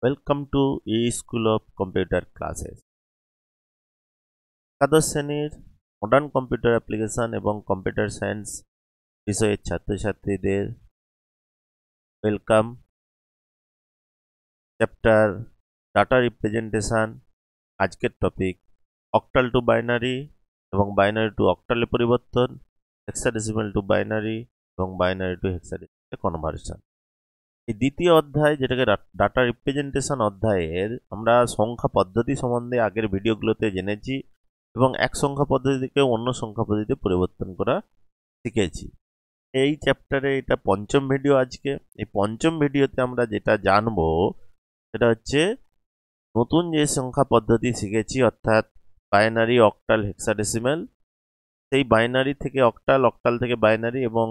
Welcome to E-School of Computer Classes. একাদশ শ্রেণীর modern computer application এবং কম্পিউটার সায়েন্স বিষয়ের ছাত্রছাত্রীদের ওয়েলকাম। চ্যাপ্টার ডাটা রিপ্রেজেন্টেশন, আজকের টপিক অক্টাল টু বাইনারি এবং বাইনারি টু অক্টালে পরিবর্তন, হেক্সাডেসিমাল টু বাইনারি এবং বাইনারি টু হেক্সাডেসিমালে কনভার্সন। এই দ্বিতীয় অধ্যায়, যেটাকে ডাটা রিপ্রেজেন্টেশন অধ্যায়ের, আমরা সংখ্যা পদ্ধতি সম্বন্ধে আগের ভিডিওগুলোতে জেনেছি এবং এক সংখ্যা পদ্ধতি থেকে অন্য সংখ্যা পদ্ধতিতে পরিবর্তন করা শিখেছি। এই চ্যাপ্টারে এটা পঞ্চম ভিডিও। আজকে এই পঞ্চম ভিডিওতে আমরা যেটা জানবো সেটা হচ্ছে নতুন যে সংখ্যা পদ্ধতি শিখেছি, অর্থাৎ বাইনারি, অক্টাল, হেক্সাডেসিমাল। সেই বাইনারি থেকে অক্টাল, অক্টাল থেকে বাইনারি এবং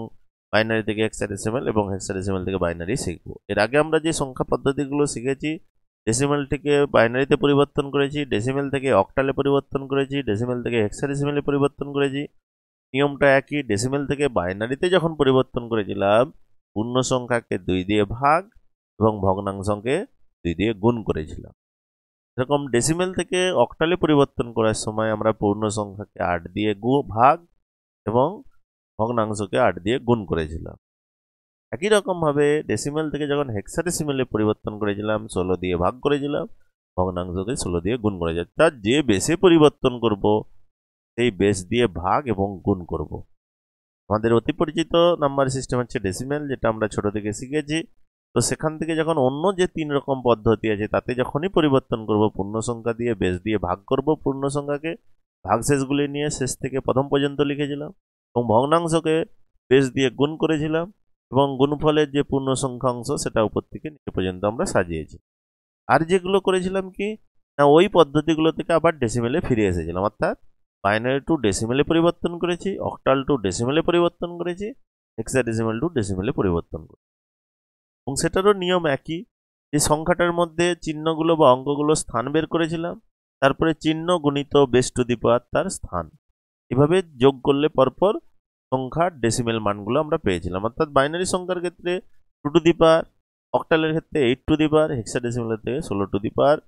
বাইনারি থেকে হেক্সাডেসিমাল এবং হেক্সাডেসিমাল থেকে বাইনারি শিখবো। এর আগে আমরা যে সংখ্যা পদ্ধতিগুলো শিখেছি, ডেসিমাল থেকে বাইনারিতে পরিবর্তন করেছি, ডেসিমাল থেকে অক্টালে পরিবর্তন করেছি, ডেসিমাল থেকে হেক্সাডেসিমালে পরিবর্তন করেছি। নিয়মটা একই। ডেসিমাল থেকে বাইনারিতে যখন পরিবর্তন করেছিলাম, পূর্ণ সংখ্যাকে 2 দিয়ে ভাগ এবং ভগ্নাংশকে 2 দিয়ে গুণ করেছিলাম। এরকম ডেসিমাল থেকে অক্টালে পরিবর্তন করার সময় আমরা পূর্ণ সংখ্যাকে 8 দিয়ে ভাগ এবং ভগ্নাংশকে 8 দিয়ে গুণ করেছিলাম। একই রকম ভাবে ডেসিমাল থেকে যখন হেক্সাডেসিমালে পরিবর্তন করেছিলাম, 16 দিয়ে ভাগ করেছিলাম, ভগ্নাংশকে 16 দিয়ে গুণ করেছিলাম। অর্থাৎ যে বেসে পরিবর্তন করব সেই বেস দিয়ে ভাগ এবং গুণ করব। আমাদের অতি পরিচিত নাম্বার সিস্টেম হচ্ছে ডেসিমাল, যেটা আমরা ছোট থেকে শিখেছি। তো সেখান থেকে যখন অন্য যে 3 রকম পদ্ধতি আছে, তাতে যখনই পরিবর্তন করব, পূর্ণ সংখ্যা দিয়ে বেস দিয়ে ভাগ করব, পূর্ণ সংখ্যাকে ভাগশেষগুলি নিয়ে শেষ থেকে প্রথম পর্যন্ত লিখেছিলাম, এবং ভগ্নাংশকে বেস দিয়ে গুণ করেছিলাম, এবং গুণফলের যে পূর্ণ সংখ্যাংশ সেটা উপর থেকে নিচে পর্যন্ত আমরা সাজিয়েছি। আর যেগুলো করেছিলাম কি না, ওই পদ্ধতিগুলো থেকে আবার ডেসিমেলে ফিরে এসেছিলাম। অর্থাৎ বাইনারি টু ডেসিমেলে পরিবর্তন করেছি, অক্টাল টু ডেসিমেলে পরিবর্তন করেছি, হেক্সাডেসিমাল টু ডেসিমেলে পরিবর্তন করেছি। এবং সেটারও নিয়ম একই, যে সংখ্যাটার মধ্যে চিহ্নগুলো বা অঙ্কগুলো স্থান বের করেছিলাম, তারপরে চিহ্ন গুণিত বেস টু দি পাওয়ার তার স্থান, এভাবে যোগ করলে পরপর সংখ্যার ডেসিমেল মানগুলো আমরা পেয়েছিলাম। অর্থাৎ বাইনারি সংখ্যার ক্ষেত্রে 2 টু দি পাওয়ার, অক্টালের ক্ষেত্রে 8 টু দি পাওয়ার, হেক্সাডেসিমালের থেকে 16 টু দি পাওয়ার।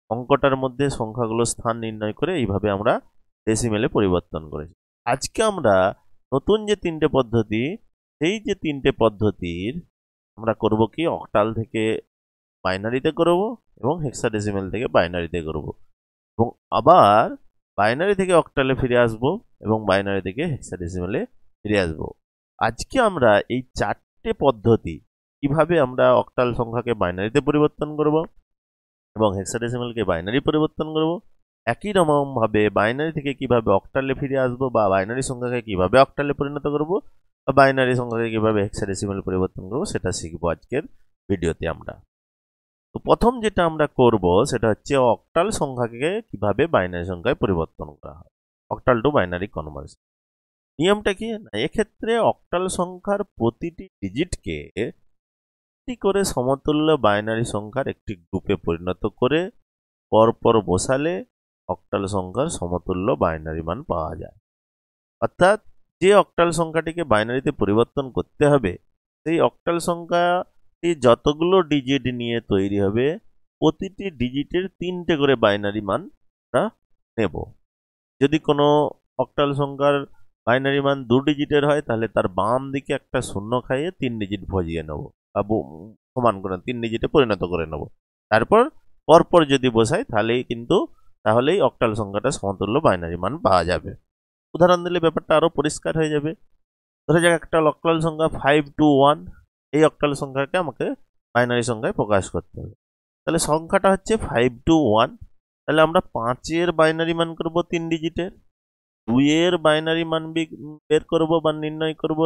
অঙ্কটার মধ্যে সংখ্যাগুলো স্থান নির্ণয় করে এইভাবে আমরা ডেসিমেলে পরিবর্তন করেছি। আজকে আমরা নতুন যে 3টে পদ্ধতি, সেই যে 3টে পদ্ধতির আমরা করব কি, অক্টাল থেকে বাইনারিতে করব এবং হেক্সাডেসিমাল থেকে বাইনারিতে করব, এবং আবার বাইনারি থেকে অক্টালে ফিরে আসব এবং বাইনারি থেকে হেক্সাডেসিমালে ফিরে আসব। আজকে আমরা এই 4টে পদ্ধতি, কিভাবে আমরা অক্টাল সংখ্যাকে বাইনারিতে পরিবর্তন করব এবং হেক্সাডেসিমালকে বাইনারি পরিবর্তন করব, একই রকম ভাবে বাইনারি থেকে কিভাবে অক্টালে ফিরে আসব, বা বাইনারি সংখ্যাকে কিভাবে অক্টালে পরিণত করব, বা বাইনারি সংখ্যাকে কিভাবে হেক্সাডেসিমালে পরিবর্তন করব, সেটা শিখবো আজকের ভিডিওতে আমরা। তো প্রথম যেটা আমরা করব সেটা হচ্ছে অক্টাল সংখ্যাকে কিভাবে বাইনারি সংখ্যায় পরিবর্তন করা হয়, অক্টাল টু বাইনারি কনভার্সন। নিয়মটা কি না, এক্ষেত্রে অক্টাল সংখ্যার প্রতিটি ডিজিটকে একটি করে সমতুল্য বাইনারি সংখ্যার একটি গ্রুপে পরিণত করে পরপর বসালে অক্টাল সংখ্যার সমতুল্য বাইনারি মান পাওয়া যায়। অর্থাৎ যে অক্টাল সংখ্যাটিকে বাইনারিতে পরিবর্তন করতে হবে, সেই অক্টাল সংখ্যাটি যতগুলো ডিজিট নিয়ে তৈরি হবে, প্রতিটি ডিজিটের 3টে করে বাইনারি মান আমরা নেব। যদি কোনো অক্টাল সংখ্যার বাইনারি মান 2 ডিজিটের হয়, তাহলে তার বাম দিকে একটা শূন্য খাইয়ে 3 ডিজিট ভজিয়ে নেব, বা সমান করে 3 ডিজিটে পরিণত করে নেব। তারপর পরপর যদি বসাই তাহলেই অক্টাল সংখ্যাটা সমতুল্য বাইনারি মান পাওয়া যাবে। উদাহরণ দিলে ব্যাপারটা আরো পরিষ্কার হয়ে যাবে। ধরা যাক একটা অক্টাল সংখ্যা 521, এই অক্টাল সংখ্যাকে আমাকে বাইনারি সংখ্যায় প্রকাশ করতে হবে। তাহলে সংখ্যাটা হচ্ছে 521। তাহলে আমরা 5-এর বাইনারি মান করব 3 ডিজিটের, 2-এর বাইনারি মান বের করব বা নির্ণয় করব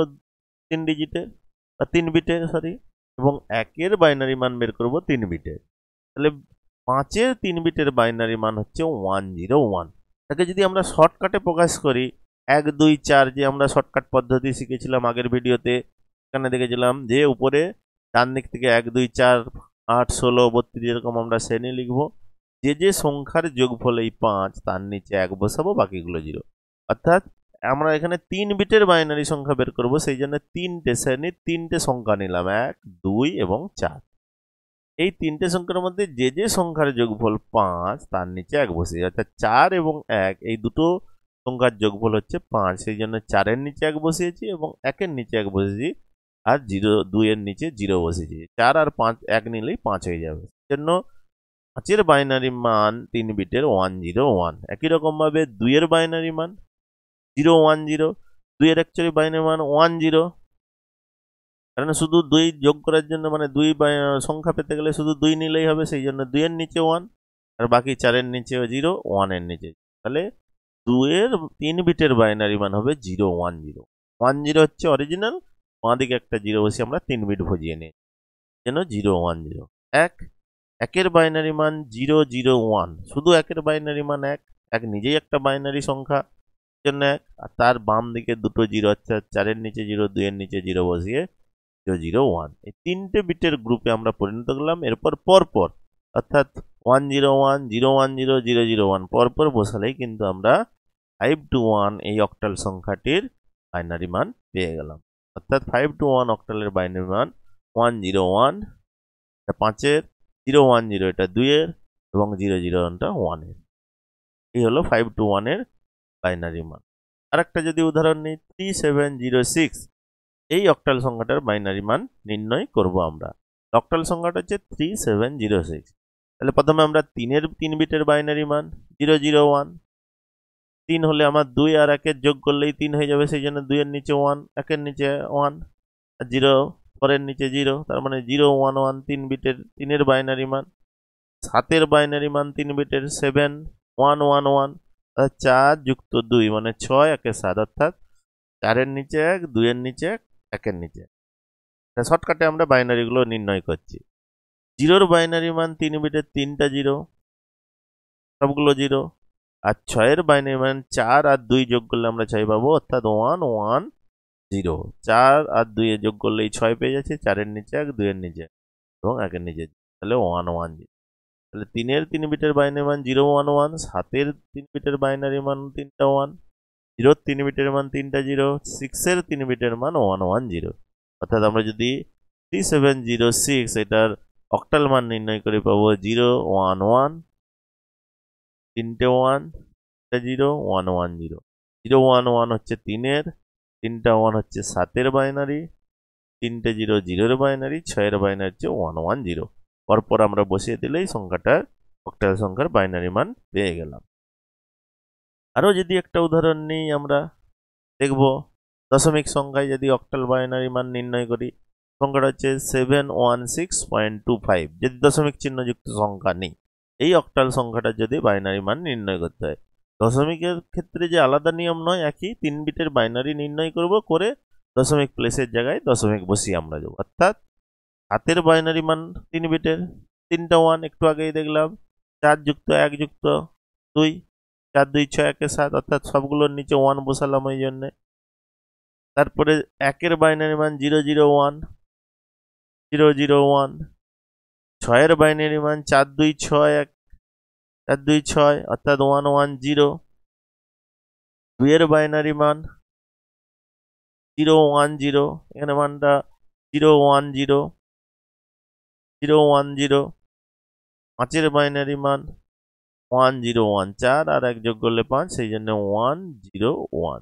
3 ডিজিটের বা 3 বিটের, এবং 1-এর বাইনারি মান বের করব 3 বিটের। তাহলে 5-এর 3 বিটের বাইনারি মান হচ্ছে 101। তাকে যদি আমরা শর্টকাটে প্রকাশ করি, 1 2 4 যে আমরা শর্টকাট পদ্ধতি শিখেছিলাম আগের ভিডিওতে, এখানে দেখেছিলাম যে উপরে ডান দিক থেকে 1 2 4 8 16 32 এরকম আমরা শ্রেণী লিখবো। যে সংখ্যার যোগফল এই 5, তার নিচে 1 বসাবো, বাকিগুলো 0। অর্থাৎ আমরা এখানে 3 বিটের বাইনারি সংখ্যা বের করব, সেই জন্য 3টে শ্রেণীর 3টে সংখ্যা নিলাম, 1 2 এবং 4। এই তিনটে সংখ্যার মধ্যে যে যে সংখ্যার যোগফল 5 তার নিচে 1 বসিয়ে, অর্থাৎ 4 এবং 1 এই দুটো সংখ্যার যোগফল হচ্ছে 5, সেই জন্য 4 এর নিচে 1 বসিয়েছি এবং 1 এর নিচে 1 বসিয়েছি, আর 2 এর নিচে 0 বসিয়েছি। 4 আর 5 1 নিলেই 5 হয়ে যাবে। সেজন্য 5 এর বাইনারি মান 3 বিটের 101। একই রকম ভাবে 2 এর বাইনারি মান 010, 2 এর অ্যাকচুয়ালি বাইনারি মান 10, কারণ শুধু 2 যোগ করার জন্য মানে 2 সংখ্যা পেতে গেলে শুধু 2 নিলেই হবে, সেই জন্য 2 এর নিচে 1 আর বাকি 4 এর নিচে 0, 1 এর নিচে। তাহলে 2 এর 3 বিটের বাইনারি মান হবে 010। 10 হচ্ছে অরিজিনাল, বাঁ দিকে একটা 0 বসিয়ে আমরা 3 বিট ভজিয়ে নিই, যেন 010। 1 এর বাইনারি মান 001, শুধু 1 এর বাইনারি মান 1, 1 নিজেই একটা বাইনারি সংখ্যা, জন্য 1, আর তার বাম দিকে দুটো 0 অর্থাৎ 4 এর নিচে 0, 2 এর নিচে 0 বসিয়ে 001। এই তিনটে বিটের গ্রুপে আমরা পরিণত করলাম। এরপর পরপর অর্থাৎ 101, 010, 001 পরপর বসালেই কিন্তু আমরা 521 এই অক্টাল সংখ্যাটির বাইনারি মান পেয়ে গেলাম। অর্থাৎ 521 অক্টালের বাইনারি মান 101, এটা 5 এর, 010 এটা 2 এর এবং 001টা 1 এর। এই হলো 521 এর বাইনারি মান। আরেকটা যদি উদাহরণ নিই, 3706 এই অক্টাল সংখ্যাটার বাইনারি মান নির্ণয় করব আমরা। অক্টাল সংখ্যাটা হচ্ছে 3706। তাহলে প্রথমে আমরা 3 বিটের বাইনারি মান 001, 3 হলে আমার 2 আর 1 এর যোগ করলেই 3 হয়ে যাবে, সেই জন্য 2 এর নিচে 1, 1 এর নিচে 1 আর 0 পরের নিচে 0, তার মানে 011 3 বিটের 3 এর বাইনারি মান। 7 এর বাইনারি মান 3 বিটের 7111, 4 যুক্ত 2 মানে 6, 1 এর 7, অর্থাৎ 4 এর নিচে 1, 2 এর নিচে 1, 1 এর নিচে। শর্টকাটে আমরা বাইনারি গুলো নির্ণয় করছি। 0 এর বাইনারি মান 3 বিটের 3টা 0, সবগুলো 0, আর 6 এর বাইনারি মান 4 আর 2 যোগ করলে আমরা 6 পাবো, অর্থাৎ 110। 4 আর 2 এ যোগ করলে 6 পেয়ে যাচ্ছে, 4 এর নিচে 1, 2 এর নিচে এবং 1 এর নিচে, তাহলে 110। তাহলে 3 এর 3 বিটের বাইনারি মান 011, 7 এর 3 বিটের বাইনারি মান 3টা 1, 0 এর 3 বিটের মান 3টা 0, 6 এর 3 বিটের মান 110। অর্থাৎ আমরা যদি 3706 এটার অক্টাল মান নির্ণয় করে পাবো 011, 3টে 1, 0, 110। 011 হচ্ছে 3 এর, 3টা 1 হচ্ছে 7 এর বাইনারি, 3টে 0 0 এর বাইনারি, 6 এর বাইনারি হচ্ছে 110। পরপর আমরা বসিয়ে দিলেই সংখ্যাটার অক্টাল সংখ্যার বাইনারি মান পেয়ে গেলাম। আরো যদি একটা উদাহরণ নিই, আমরা দেখব দশমিক সংখ্যায় যদি অক্টাল বাইনারি মান নির্ণয় করি, সংখ্যাটা হচ্ছে 716.25, যদি দশমিক চিহ্ন যুক্ত সংখ্যা নেই, এই অক্টাল সংখ্যাটার যদি বাইনারি মান নির্ণয় করতে হয়, দশমিকের ক্ষেত্রে যে আলাদা নিয়ম নয়, একই 3 বিটের বাইনারি নির্ণয় করব, করে দশমিক প্লেসের জায়গায় দশমিক বসিয়ে আমরা দেবো। অর্থাৎ 7 এর বাইনারি মান 3 বিটের, 3টা 1 একটু আগেই দেখলাম, 4 যুক্ত 1 যুক্ত 2, 4 2 6 1 7, অর্থাৎ সবগুলোর নিচে 1 বসালাম ওই জন্য। তারপরে 1 এর বাইনারি মান 001, 001, 6 এর বাইনারি মান 4 2 6 1, 4 2 6, অর্থাৎ 110। 2 এর বাইনারি মান 010, এখানে মানটা 010, 010। 5 এর বাইনারি মান 101, 4 আর 1 যোগ করলে 5, সেই জন্য 101।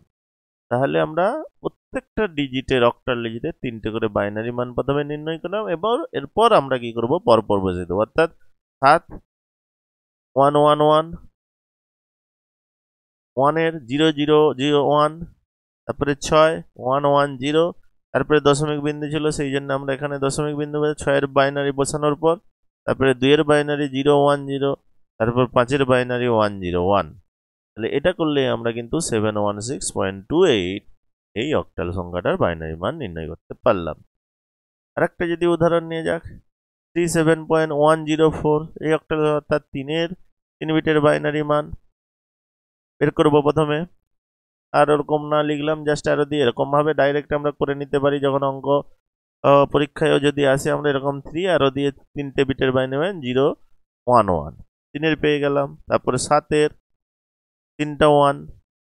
তাহলে আমরা প্রত্যেকটা ডিজিটের অক্টাল ডিজিটের 3টে করে বাইনারি মান প্রথমে নির্ণয় করলাম, এরপর আমরা কি করব, পরপর বসিয়ে দেবো। অর্থাৎ 7 111, 1 এর 0001, তারপরে 6 110, তারপরে দশমিক বিন্দু ছিল, সেই জন্য আমরা এখানে দশমিক বিন্দু 6 এর বাইনারি বসানোর পর, তারপরে 2 এর বাইনারি 010, তারপর 5 এর বাইনারি 101। তাহলে এটা করলে আমরা কিন্তু 716.28 এই অক্টাল সংখ্যাটার বাইনারি মান নির্ণয় করতে পারলাম। আরেকটা যদি উদাহরণ নিয়ে যাক, 37.104 এই অক্টাল, অর্থাৎ 3 বিটের বাইনারি মান বের করবো প্রথমে। আর ওরকম না লিখলাম, জাস্ট আরো দিয়ে এরকম ভাবে ডাইরেক্ট আমরা করে নিতে পারি, যখন অঙ্ক পরীক্ষায়ও যদি আসে আমরা এরকম 3 আরো দিয়ে 3টে বিটের বাইনারি মান 011, 3 এর পেয়ে গেলাম। তারপরে 7 এর 3টা 1,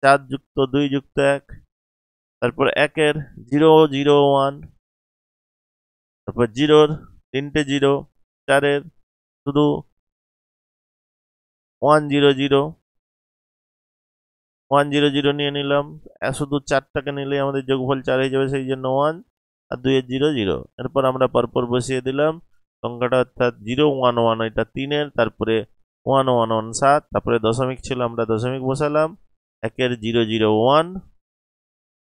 4 যুক্ত 2 যুক্ত 1, তারপর 1 এর 001, তারপর 0 এর 3টে 0, 4 শুধু 100 নিয়ে নিলাম, শুধু 4টাকে নিলেই আমাদের যোগফল 4 হয়ে যাবে, সেই জন্য 1 আর 2 এর 0 0। এরপর আমরা পরপর বসিয়ে দিলাম সংখ্যাটা, অর্থাৎ 0 1 1 এটা 3-এর, তারপরে 1 1 1 7, তারপরে দশমিক ছিল আমরা দশমিক বসালাম, 1-এর 0 0 1,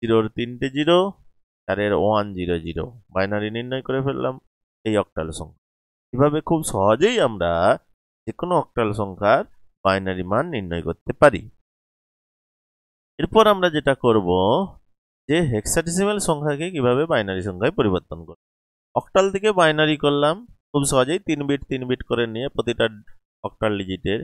0-এর 3টে 0, 4-এর 1 0 0, বাইনারি নির্ণয় করে ফেললাম এই অক্টাল সংখ্যা। এভাবে খুব সহজেই আমরা যে কোনো অক্টাল সংখ্যার বাইনারি মান নির্ণয় করতে পারি। এরপর আমরা যেটা করব যে হেক্সাডেসিমাল সংখ্যাকে কিভাবে বাইনারি সংখ্যায় পরিবর্তন করব। অক্টাল থেকে বাইনারি করলাম খুব সহজেই, 3 বিট করে নিয়ে প্রতিটা অক্টাল ডিজিটের।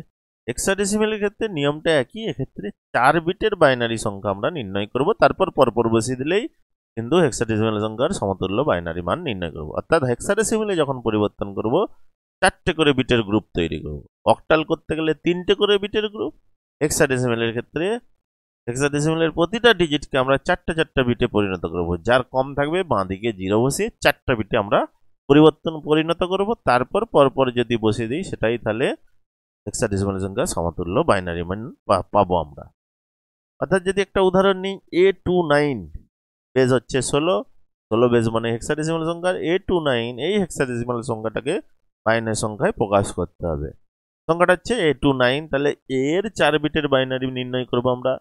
হেক্সাডেসিমালের ক্ষেত্রে নিয়মটা একই, এক্ষেত্রে 4 বিটের বাইনারি সংখ্যা আমরা নির্ণয় করব, তারপর পরপর বসিয়ে দিলেই কিন্তু হেক্সাডেসিমাল সংখ্যার সমতুল্য বাইনারি মান নির্ণয় করব। অর্থাৎ হেক্সাডেসিমালে যখন পরিবর্তন করব 4টে করে বিটের গ্রুপ তৈরি করব। অক্টাল করতে গেলে 3টে করে বিটের গ্রুপ, হেক্সাডেসিমালের ক্ষেত্রে হেক্সাডেসিমালের প্রতিটা ডিজিটকে আমরা 4টা বিটে পরিণত করব। যার কম থাকবে বাঁ দিকে 0 বসিয়ে 4টা বিটে আমরা পরিণত করব, তারপর পরপর যদি বসিয়ে দিই সেটাই তাহলে হেক্সাডেসিমাল সংখ্যার সমতুল্য বাইনারি মান পাবো আমরা। অর্থাৎ যদি একটা উদাহরণ নিই, A29 বেজ হচ্ছে 16 বেজ মানে হেক্সাডেসিমাল সংখ্যার, A29 এই হেক্সাডেসিমাল সংখ্যাটাকে বাইনারি সংখ্যায় প্রকাশ করতে হবে। সংখ্যাটা হচ্ছে A29, তাহলে এর 4 বিটের বাইনারি নির্ণয় করব আমরা,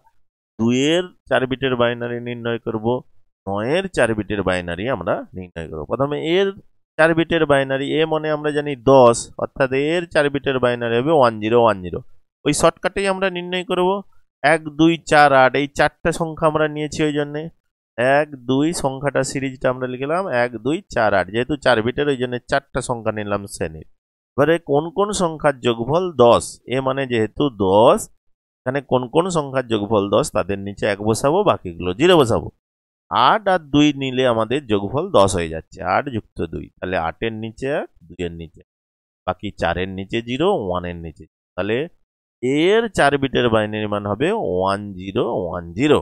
2-এর 4 বিটের বাইনারি নির্ণয় করব, 9-এর 4 বিটের বাইনারি আমরা নির্ণয় করব। প্রথমে এর 4 বিটের বাইনারি, এ মানে আমরা জানি 10, অর্থাৎ এর 4 বিটের বাইনারি হবে 1010। ওই শর্টকাটেই আমরা নির্ণয় করব। 1 2 4 8 এই 4টা সংখ্যা আমরা নিয়েছি, ওই জন্য 1 2 সংখ্যাটা সিরিজটা আমরা লিখলাম 1 2 4 8, যেহেতু 4 বিটের ওই জন্য 4টা সংখ্যা নিলাম শ্রেণীর। এবারে কোন কোন সংখ্যার যোগফল 10, এ মানে যেহেতু 10, এখানে কোন কোন সংখ্যার যোগফল 10 তাদের নিচে 1 বসাবো, বাকিগুলো 0 বসাবো। 8 আর 2 নিলে আমাদের যোগফল 10 হয়ে যাচ্ছে, 8 যুক্ত 2, তাহলে 8-এর নিচে 1, 2-এর নিচে, বাকি 4-এর নিচে 0, 1-এর নিচে, তাহলে এর 4 বিটের বাইনারি মান হবে 1010।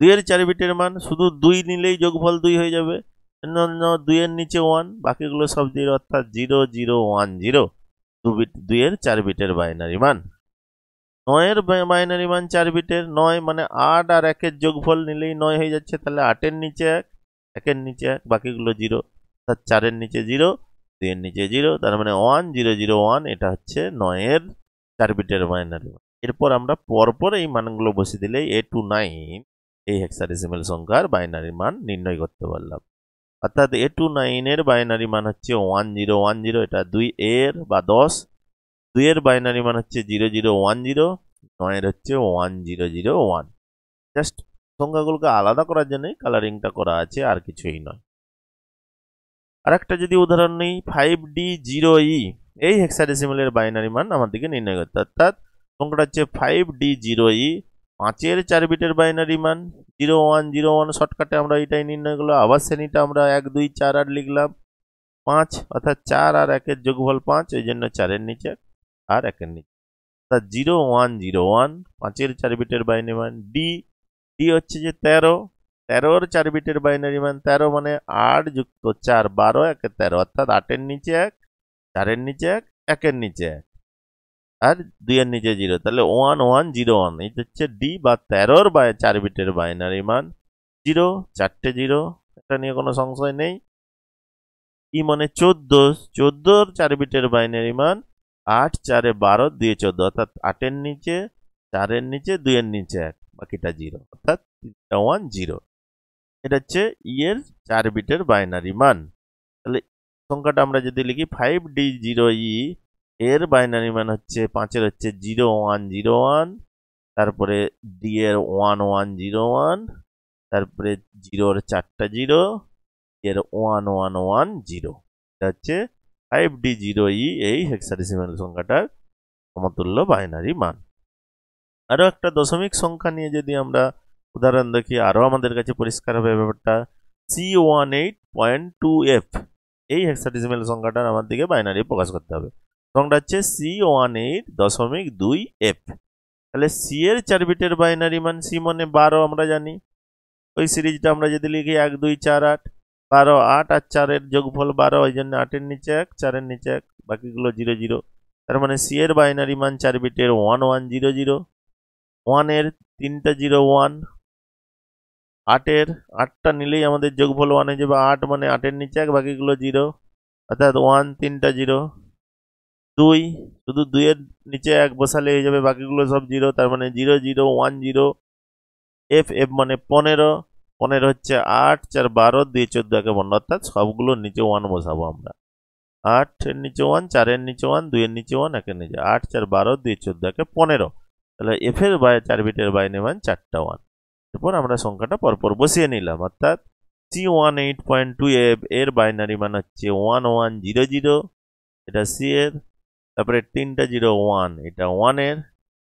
2-এর 4 বিটের মান শুধু 2 নিলেই যোগফল 2 হয়ে যাবে, 2-এর নিচে 1, বাকিগুলো সব 0, অর্থাৎ 0 0 1 0, 2-এর 4 বিটের বাইনারি মান। 9-এর বাইনারি মান 4 বিটের, 9 মানে 8 আর 1-এর যোগফল নিলেই 9 হয়ে যাচ্ছে, তাহলে 8-এর নিচে 1, 1-এর নিচে 1, বাকিগুলো 0, অর্থাৎ 4-এর নিচে 0, 2-এর নিচে 0, তার মানে 1 0 0 1, এটা হচ্ছে 9-এর 4 বিটের বাইনারি মান। এরপর আমরা পরপর এই মানগুলো বসিয়ে দিলেই A29 এই হেক্সাডেসিমাল সংখ্যার বাইনারি মান নির্ণয় করতে পারলাম। অর্থাৎ A29-এর বাইনারি মান হচ্ছে 1010, এটা 2-এর বা 10, 2-এর বাইনারি মান হচ্ছে 0010, 9-এর হচ্ছে 1001। জাস্ট সংখ্যাগুলোকে আলাদা করার জন্য কালারিংটা করা আছে, আর কিছুই নয়। আর একটা যদি উদাহরণ নেই, 5D0E এই হেক্সাডেসিমালের বাইনারি মান আমাদেরকে নির্ণয় করতে, অর্থাৎ সংখ্যাটা হচ্ছে 5D0E, 5-এর 4 বিটের বাইনারি মান 0101, শর্টকাটে আমরা এটাই নির্ণয় করলাম। আবার শ্রেণীটা আমরা 1 2 4 8 লিখলাম, 5, অর্থাৎ 4 আর 1-এর যোগফল 5, এই জন্য 4-এর নিচে আর 1-এর নিচে, অর্থাৎ 0101, 5-এর 4 বিটের বাইনারি মান। ডি হচ্ছে যে 13, 13-এর 4 বিটের বাইনারি মান, 13 মানে 8 যুক্ত 4 12, 1 13, অর্থাৎ 8-এর নিচে 1, 4-এর নিচে 1, 1-এর নিচে 1, আর 2-এর নিচে 0, তাহলে 1101। এটা হচ্ছে ডি বা 13-এর 4 বিটের বাইনারি মান 0, 4টে 0, এটা নিয়ে কোনো সংশয় নেই। ই মানে 14, 14-এর 4 বিটের বাইনারি মান 8 4 12, 2 14, অর্থাৎ 8-এর নিচে, 4-এর নিচে, 2-এর নিচে 1, বাকিটা 0, অর্থাৎ 10। এটা হচ্ছে এর 4 বিটের বাইনারি মান। তাহলে সংখ্যাটা আমরা যদি লিখি 5D0E, এর বাইনারি মান হচ্ছে 5-এর হচ্ছে 0101, তারপরে ডি এর 1101, তারপরে 0-এর 4টা 0, এর 1110, এটা হচ্ছে 5D0E এই হেক্সাডেসিমাল সংখ্যাটার সমতুল্য বাইনারি মান। আরো একটা দশমিক সংখ্যা নিয়ে যদি আমরা উদাহরণ দেখি, আরো আমাদের কাছে পরিষ্কার হবে ব্যাপারটা। C18.2F এই হেক্সাডেসিমাল সংখ্যাটার আমাদেরকে বাইনারি প্রকাশ করতে হবে। সংখ্যাটা হচ্ছে C18.2F। তাহলে C এর 4 বিটের বাইনারি মান, C মানে 12 আমরা জানি, ওই সিরিজটা আমরা যদি লিখি 1 2 4 8, 12, 8 আর 4 এর যোগফল 12, ওই জন্য 8 এর নিচে 1, 4 এর নিচে 1, বাকিগুলো 0 0। তার মানে সি এর বাইনারি মান 4 বিটের 1 1 0 0, 1 এর 3টা 0 1, 8 এর 8টা নিলেই আমাদের যোগফল 1 হয়ে যাবে, 8 মানে 8 এর নিচে 1, বাকিগুলো 0, অর্থাৎ 1 3টা 0। 2, শুধু 2 এর নিচে 1 বসালে হয়ে যাবে, বাকিগুলো সব 0, তার মানে 0 0 1 0। এফ এফ মানে 15, 15 হচ্ছে 8 4 12, 2 14 একে বন্ধ, অর্থাৎ সবগুলোর নিচে 1 বসাবো আমরা। 8 এর নিচে 1, 4 এর নিচে 1, 2 এর নিচে 1, 1 এর নিচে 8 4 12, 2 14 একে 15। তাহলে এফ এর 4 বিটের বাইনারি মান 4টা 1। এরপর আমরা সংখ্যাটা পরপর বসিয়ে নিলাম, অর্থাৎ C18.2F এর বাইনারি মান হচ্ছে 1100, এটা সি এর। তারপরে 3টা 0 1, এটা 1 এর।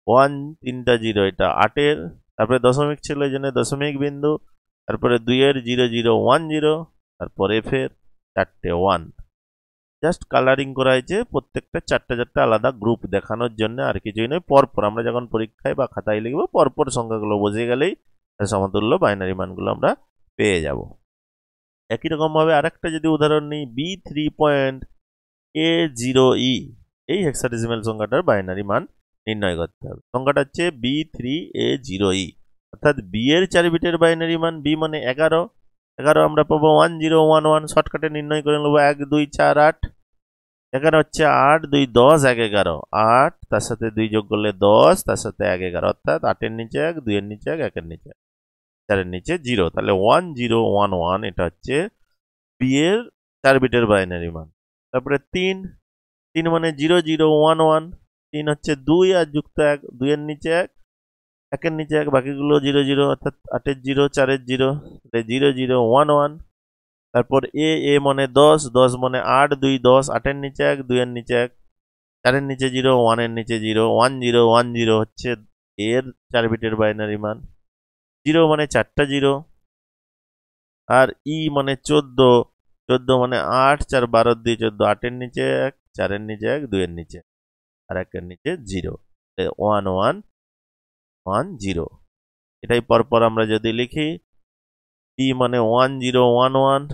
1 3টা 0, এটা 8 এর। তারপরে দশমিক ছিল এই জন্য দশমিক বিন্দু। তারপরে 2 এর 0 0 1 0, তারপর এফ এর 4টে 1। জাস্ট কালারিং করা হয়েছে, প্রত্যেকটা 4টে 4টে আলাদা গ্রুপ দেখানোর জন্য, আর কিছুই নয়। পরপর আমরা যখন পরীক্ষায় বা খাতায় লিখবো, পরপর সংখ্যাগুলো বসে গেলেই সমতুল্য বাইনারি মানগুলো আমরা পেয়ে যাব। একই রকম ভাবে আরেকটা যদি উদাহরণ নিই, B3.A0E, এই হেক্সাডেসিমাল সংখ্যাটার বাইনারি মান নির্ণয় করতে হবে। সংখ্যাটা হচ্ছে B3A0E, অর্থাৎ বি এর 4 বিটের বাইনারি মান, বি মানে 11, 11 আমরা পাবো 1011, শর্টকাটে নির্ণয় করে নেবো 1 2 4 8। এখানে হচ্ছে 8 2 10 1 11, 8 তার সাথে 2 যোগ করলে 10, তার সাথে 1 11, অর্থাৎ 8 এর নিচে 1, 2 এর নিচে 1, 1 এর নিচে 1, 4 এর নিচে 0। তাহলে 1011, এটা হচ্ছে বি এর 4 বিটের বাইনারি মান। তারপরে 3, 3 মানে 0 0 1 1, 3 হচ্ছে 2 আর যুক্ত 1, 2 এর নিচে 1, 1 এর নিচে 1, বাকিগুলো 0 0, অর্থাৎ 8 এর 0 4 এর 0, 0 0 1 1। তারপর এ এ মানে 10, 10 মানে 8 2 10, 8 এর নিচে 1, 2 এর নিচে 1, 4 এর নিচে 0, 1 এর নিচে 0, 1 0 1 0 হচ্ছে এর 4 বিটের বাইনারি মান। 0 মানে 4টা 0। আর ই মানে 14, 14 মানে 8 4 12 2 14, 8 এর নিচে 1, 4 এর নিচে 1, 2 এর নিচে আর 1 এর নিচে 0, 1 1 1 0। এটাই পরপর আমরা যদি লিখি, ই মানে 1 0 1 1,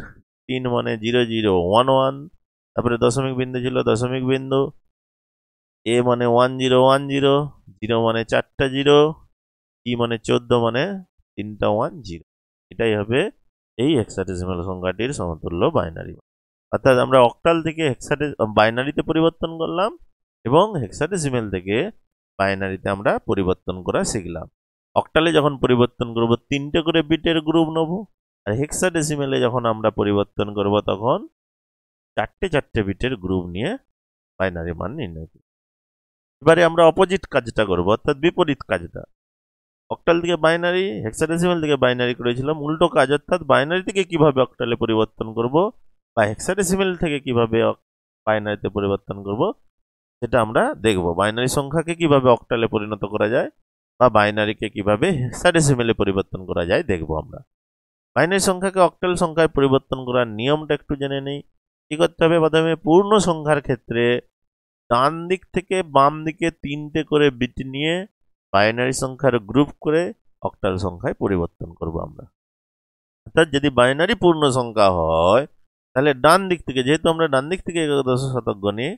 3 মানে 0 0 1 1, তারপরে দশমিক বিন্দু ছিল দশমিক বিন্দু, এ মানে 1 0 1 0, 0 মানে 4টা 0, ই মানে 14 মানে 3টা 1 0। এটাই হবে এই হেক্সাডেসিমাল সংখ্যাটির সমতুল্য বাইনারি। অর্থাৎ আমরা অক্টাল থেকে বাইনারিতে পরিবর্তন করলাম এবং হেক্সাডেসিমাল থেকে বাইনারিতে আমরা পরিবর্তন করা শিখলাম। অক্টালে যখন পরিবর্তন করব 3টে করে বিটের গ্রুপ নেব, আর হেক্সাডেসিমালে যখন আমরা পরিবর্তন করব তখন 4টে 4টে বিটের গ্রুপ নিয়ে বাইনারি মান নির্ণয় করব। এবারে আমরা অপোজিট কাজটা করব, অর্থাৎ বিপরীত কাজটা। অক্টাল থেকে বাইনারি, হেক্সাডেসিমাল থেকে বাইনারি করেছিলাম, উল্টো কাজ, অর্থাৎ বাইনারি থেকে কিভাবে অক্টালে পরিবর্তন করব বা হেক্সাডেসিমাল থেকে কিভাবে বাইনারিতে পরিবর্তন করব সেটা আমরা দেখব। বাইনারি সংখ্যাকে কিভাবে অক্টালে পরিণত করা যায় বা বাইনারিকে কিভাবে হেক্সাডেসিমালে পরিবর্তন করা যায় দেখব আমরা। বাইনারি সংখ্যাকে অক্টাল সংখ্যায় পরিবর্তন করার নিয়মটা একটু জেনে নেই। কি করতে হবে? প্রথমে পূর্ণ সংখ্যার ক্ষেত্রে ডান দিক থেকে বাম দিকে 3টে করে বিট নিয়ে বাইনারি সংখ্যার গ্রুপ করে অক্টাল সংখ্যায় পরিবর্তন করব আমরা। অর্থাৎ যদি বাইনারি পূর্ণ সংখ্যা হয় তাহলে ডান দিক থেকে, যেহেতু আমরা ডান দিক থেকে একাদশ শতক গণি,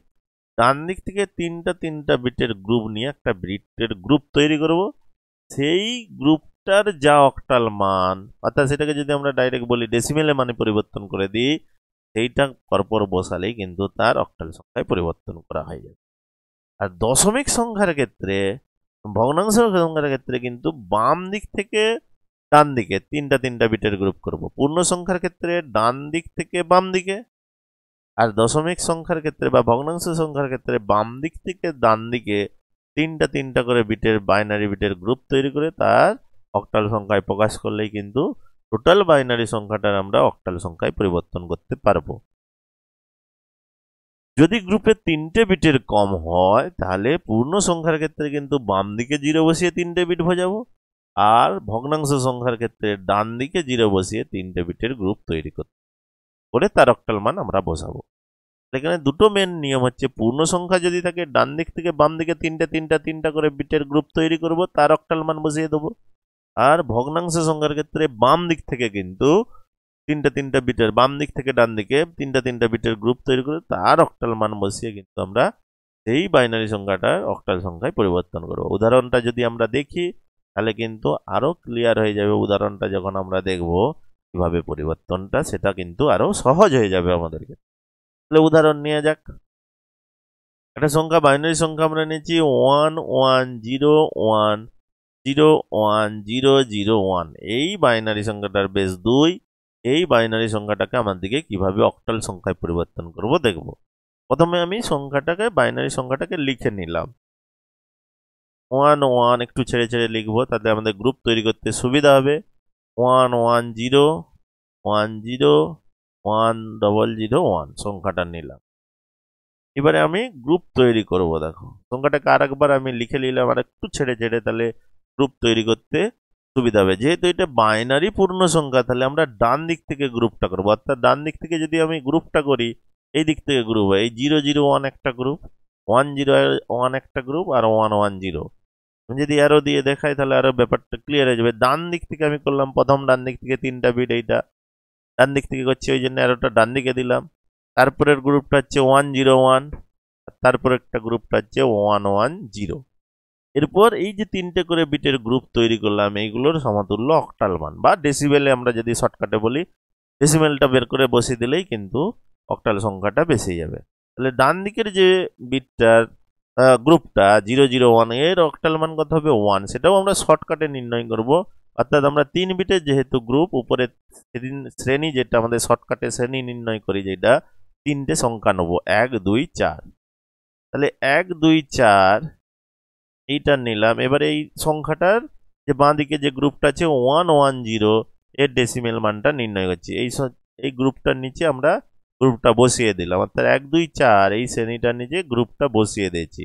ডান দিক থেকে 3টা বিটের গ্রুপ নিয়ে একটা বিটের গ্রুপ তৈরি করব। সেই গ্রুপটার যা অক্টাল মান, অর্থাৎ সেটাকে যদি আমরা ডাইরেক্ট বলি ডেসিমেলে মানে পরিবর্তন করে দিই, সেইটা পরপর বসালেই কিন্তু তার অক্টাল সংখ্যায় পরিবর্তন করা হয়ে যাবে। আর দশমিক সংখ্যার ক্ষেত্রে, ভগ্নাংশ সংখ্যার ক্ষেত্রে কিন্তু বাম দিক থেকে ডান দিকে 3টা বিটের গ্রুপ করব। পূর্ণ সংখ্যার ক্ষেত্রে ডান দিক থেকে বাম দিকে, আর দশমিক সংখ্যার ক্ষেত্রে বা ভগ্নাংশ সংখ্যার ক্ষেত্রে বাম দিক থেকে ডান দিকে 3টা করে বিটের বাইনারি বিটের গ্রুপ তৈরি করে তার অক্টাল সংখ্যায় প্রকাশ করলেই কিন্তু টোটাল বাইনারি সংখ্যাটার আমরা অক্টাল সংখ্যায় পরিবর্তন করতে পারবো। যদি গ্রুপে 3টে বিটের কম হয় তাহলে পূর্ণ সংখ্যার ক্ষেত্রে কিন্তু বাম দিকে 0 বসিয়ে 3টে বিট বোঝাবো, আর ভগ্নাংশ সংখ্যার ক্ষেত্রে ডান দিকে 0 বসিয়ে 3টে বিটের গ্রুপ তৈরি করে তার অক্টাল মান আমরা বসাবো। এখানে দুটো মেন নিয়ম হচ্ছে, পূর্ণ সংখ্যা যদি থাকে ডান দিক থেকে বাম দিকে 3টে করে বিটের গ্রুপ তৈরি করব, তার অক্টাল মান বসিয়ে দেবো। আর ভগ্নাংশ সংখ্যার ক্ষেত্রে বাম দিক থেকে কিন্তু তিনটা বিটের বাম দিক থেকে ডান দিকে তিনটা বিটের গ্রুপ তৈরি করে তার অক্টাল মান বসিয়ে কিন্তু আমরা সেই বাইনারি সংখ্যাটার অক্টাল সংখ্যায় পরিবর্তন করব। উদাহরণটা যদি আমরা দেখি তাহলে কিন্তু আরো ক্লিয়ার হয়ে যাবে। উদাহরণটা যখন আমরা দেখব কিভাবে পরিবর্তনটা, সেটা কিন্তু আরো সহজ হয়ে যাবে আমাদেরকে। তাহলে উদাহরণ নিয়ে যাক। একটা সংখ্যা, বাইনারি সংখ্যা আমরা নিয়েছি 11010101 এই বাইনারি সংখ্যাটার বেস 2। এই বাইনারি সংখ্যাটাকে আমাদেরকে কিভাবে অক্টাল সংখ্যায় পরিবর্তন করব দেখব। প্রথমে আমি বাইনারি সংখ্যাটাকে লিখে নিলাম। 11 একটু ছেড়ে ছেড়ে লিখবো, তাতে আমাদের গ্রুপ তৈরি করতে সুবিধা হবে। 1101010001 সংখ্যাটা নিলাম। এবারে আমি গ্রুপ তৈরি করব। দেখো সংখ্যাটাকে আরেকবার আমি লিখে নিলাম আর একটু ছেড়ে ছেড়ে, তাহলে গ্রুপ তৈরি করতে সুবিধা হবে। যেহেতু এটা বাইনারি পূর্ণ সংখ্যা, তাহলে আমরা ডান দিক থেকে গ্রুপটা করবো। অর্থাৎ ডান দিক থেকে যদি আমি গ্রুপটা করি, এই দিক থেকে গ্রুপ হয়। এই 001 একটা গ্রুপ, 101 একটা গ্রুপ, আর 110। যদি অ্যারো দিয়ে দেখাই তাহলে আরো ব্যাপারটা ক্লিয়ার হয়ে যাবে। ডান দিক থেকে আমি করলাম, প্রথম ডান দিক থেকে 3টা বিট, এইটা ডান দিক থেকে করছি, ওই জন্য অ্যারোটা ডান দিকে দিলাম। তারপরের গ্রুপটা হচ্ছে 101, তারপর একটা গ্রুপটা হচ্ছে 110। এরপর এই যে 3টে করে বিটের গ্রুপ তৈরি করলাম, এইগুলোর সমতুল্য অক্টাল মান বা ডেসিবেলে আমরা যদি শর্টকাটে বলি, ডেসিমেলটা বের করে বসিয়ে দিলেই কিন্তু অক্টাল সংখ্যাটা বেশি যাবে। তাহলে ডান দিকের যে বিটটার গ্রুপটা 001, এর অক্টাল মান কত হবে 1, সেটাও আমরা শর্টকাটে নির্ণয় করব। অর্থাৎ আমরা 3 বিটের যেহেতু গ্রুপ, উপরে শ্রেণী যেটা আমাদের শর্টকাটে শ্রেণী নির্ণয় করি, যেটা 3টে সংখ্যা নেব 1 2 4। তাহলে 1 2 4 এইটা নিলাম। এবারে এই সংখ্যাটার যে বাঁ দিকে যে গ্রুপটা আছে 110, এর ডেসিমেল মানটা নির্ণয় করছি। এই গ্রুপটার নিচে আমরা গ্রুপটা বসিয়ে দিলাম। অর্থাৎ 1 2 4 এই শ্রেণীটার নিচে গ্রুপটা বসিয়ে দিয়েছি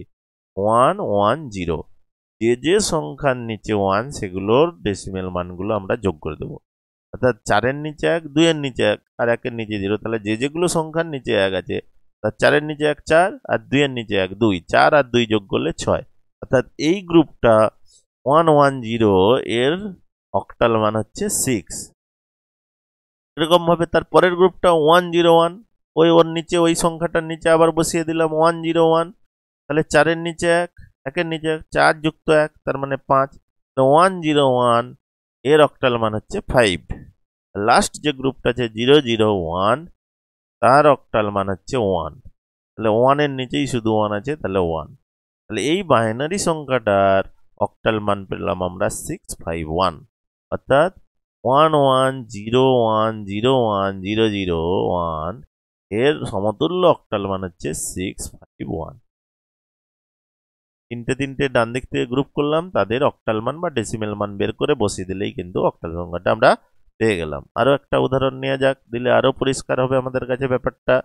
110। যে সংখ্যার নিচে 1 সেগুলোর ডেসিমেল মানগুলো আমরা যোগ করে দেবো। অর্থাৎ 4-এর নিচে 1, 2-এর নিচে 1, আর 1-এর নিচে 0। তাহলে যেগুলো সংখ্যার নিচে 1 আছে, তার 4-এর নিচে 1 4, আর 2-এর নিচে 1 2, 4 আর 2 যোগ করলে 6। অর্থাৎ এই গ্রুপটা 110 এর অক্টাল মান হচ্ছে 6। এরকম ভাবে তার পরের গ্রুপটা 101, ওর নিচে ওই সংখ্যাটার নিচে আবার বসিয়ে দিলাম 101। তাহলে 4-এর নিচে 1, 1-এর নিচে 4 যুক্ত 1, তার মানে 5। 101 এর অক্টাল মান হচ্ছে 5। লাস্ট যে গ্রুপটা আছে 001, তার অক্টাল মান হচ্ছে 1। তাহলে 1-এর নিচেই শুধু 1 আছে, তাহলে 1। তাহলে এই বাইনারি সংখ্যাটার অক্টাল মান পেলাম আমরা 651। অর্থাৎ 1101010001 এর সমতুল্য অক্টাল মান হচ্ছে 651। তিনটে ডান দিক থেকে গ্রুপ করলাম, তাদের অক্টাল মান বা ডেসিমেল মান বের করে বসিয়ে দিলেই কিন্তু অক্টাল সংখ্যাটা আমরা পেয়ে গেলাম। আরো একটা উদাহরণ নেওয়া যাক, দিলে আরো পরিষ্কার হবে আমাদের কাছে ব্যাপারটা।